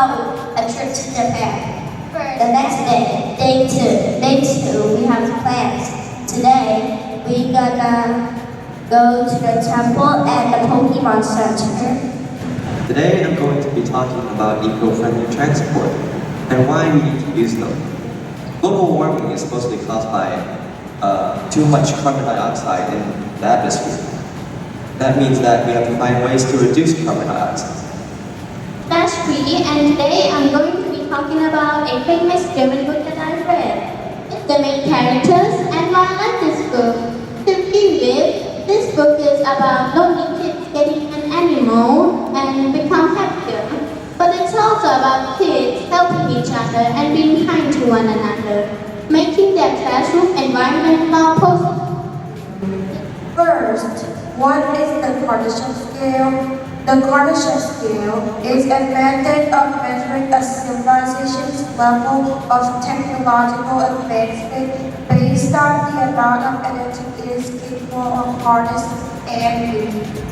about a trip to Japan. The next day, day two, we have plans. Today, we gonna go to the temple and the Pokemon Center. Today I'm going to be talking about eco-friendly transport and why we need to use them. Global warming is mostly caused by too much carbon dioxide in the atmosphere. That means that we have to find ways to reduce carbon dioxide. That's Pri, and today I'm going to be talking about a famous German book that I read. The main characters and why I like this book. To begin with, this book is about lonely kids getting an animal and become happier. But it's also about kids helping each other and being kind to one another, making their classroom environment more positive. First, what is the Kardashev scale? The Kardashev scale is a method of measuring a civilization's level of technological advancement based on the amount of energy it is capable of harnessing and using.